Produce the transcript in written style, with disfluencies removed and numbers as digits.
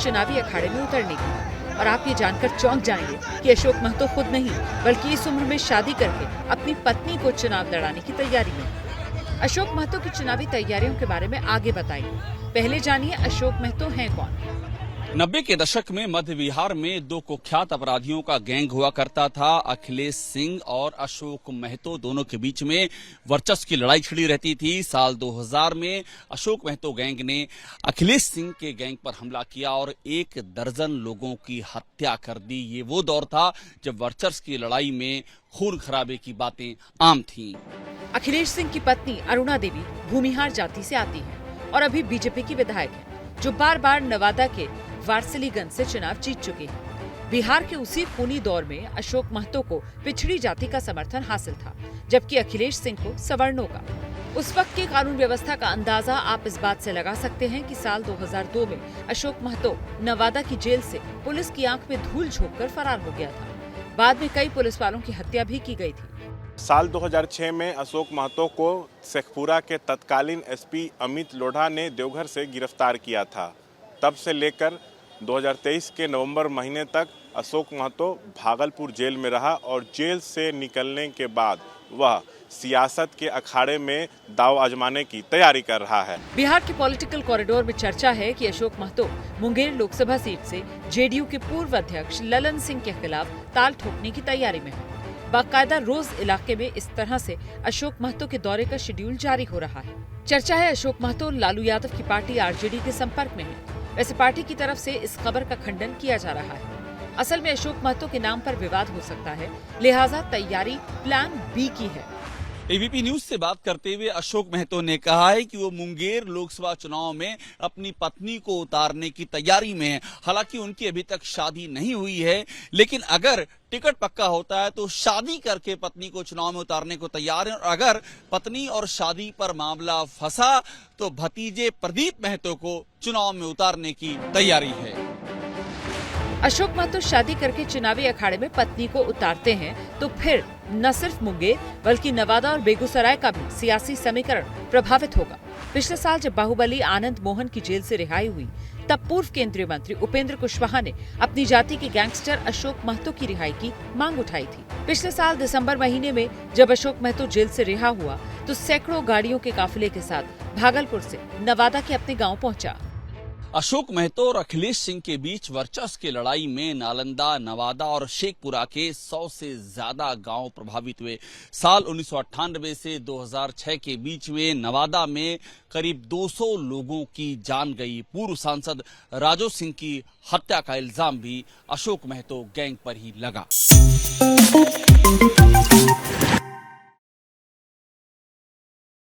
चुनावी अखाड़े में उतरने की। और आप ये जानकर चौंक जाएंगे कि अशोक महतो खुद नहीं बल्कि इस उम्र में शादी करके अपनी पत्नी को चुनाव लड़ाने की तैयारी में। अशोक महतो की चुनावी तैयारियों के बारे में आगे बताइए। पहले जानिए अशोक महतो हैं कौन। 90 के दशक में मध्य बिहार में दो कुख्यात अपराधियों का गैंग हुआ करता था। अखिलेश सिंह और अशोक महतो दोनों के बीच में वर्चस्व की लड़ाई छिड़ी रहती थी। साल 2000 में अशोक महतो गैंग ने अखिलेश सिंह के गैंग पर हमला किया और 1 दर्जन लोगों की हत्या कर दी। ये वो दौर था जब वर्चस्व की लड़ाई में खून खराबे की बातें आम थीं। अखिलेश सिंह की पत्नी अरुणा देवी भूमिहार जाति से आती है और अभी बीजेपी की विधायक है, जो बार बार नवादा के वारसिलीगंज से चुनाव जीत चुके हैं। बिहार के उसी खूनी दौर में अशोक महतो को पिछड़ी जाति का समर्थन हासिल था, जबकि अखिलेश सिंह को सवर्णों का। उस वक्त की कानून व्यवस्था का अंदाजा आप इस बात से लगा सकते हैं कि साल 2002 में अशोक महतो नवादा की जेल से पुलिस की आंख में धूल झोंककर फरार हो गया था। बाद में कई पुलिस वालों की हत्या भी की गई थी। साल 2006 में अशोक महतो को शेखपुरा के तत्कालीन एसपी अमित लोढ़ा ने देवघर से गिरफ्तार किया था। तब से लेकर 2023 के नवंबर महीने तक अशोक महतो भागलपुर जेल में रहा और जेल से निकलने के बाद वह सियासत के अखाड़े में दांव आजमाने की तैयारी कर रहा है। बिहार के पॉलिटिकल कॉरिडोर में चर्चा है कि अशोक महतो मुंगेर लोकसभा सीट से जेडीयू के पूर्व अध्यक्ष ललन सिंह के खिलाफ ताल ठोकने की तैयारी में है। बाकायदा रोज इलाके में इस तरह से अशोक महतो के दौरे का शेड्यूल जारी हो रहा है। चर्चा है अशोक महतो लालू यादव की पार्टी आरजेडी के संपर्क में है। वैसे पार्टी की तरफ से इस खबर का खंडन किया जा रहा है। असल में अशोक महतो के नाम पर विवाद हो सकता है, लिहाजा तैयारी प्लान बी की है। एबीपी न्यूज से बात करते हुए अशोक महतो ने कहा है कि वो मुंगेर लोकसभा चुनाव में अपनी पत्नी को उतारने की तैयारी में है। हालांकि उनकी अभी तक शादी नहीं हुई है, लेकिन अगर टिकट पक्का होता है तो शादी करके पत्नी को चुनाव में उतारने को तैयार है। और अगर पत्नी और शादी पर मामला फंसा तो भतीजे प्रदीप महतो को चुनाव में उतारने की तैयारी है। अशोक महतो शादी करके चुनावी अखाड़े में पत्नी को उतारते हैं तो फिर न सिर्फ मुंगेर बल्कि नवादा और बेगूसराय का भी सियासी समीकरण प्रभावित होगा। पिछले साल जब बाहुबली आनंद मोहन की जेल से रिहाई हुई, तब पूर्व केंद्रीय मंत्री उपेंद्र कुशवाहा ने अपनी जाति के गैंगस्टर अशोक महतो की रिहाई की मांग उठाई थी। पिछले साल दिसंबर महीने में जब अशोक महतो जेल से रिहा हुआ तो सैकड़ों गाड़ियों के काफिले के साथ भागलपुर से नवादा के अपने गाँव पहुँचा। अशोक महतो और अखिलेश सिंह के बीच वर्चस्व की लड़ाई में नालंदा, नवादा और शेखपुरा के 100 से ज्यादा गांव प्रभावित हुए। साल 1998 से 2006 के बीच में नवादा में करीब 200 लोगों की जान गई। पूर्व सांसद राजू सिंह की हत्या का इल्जाम भी अशोक महतो गैंग पर ही लगा।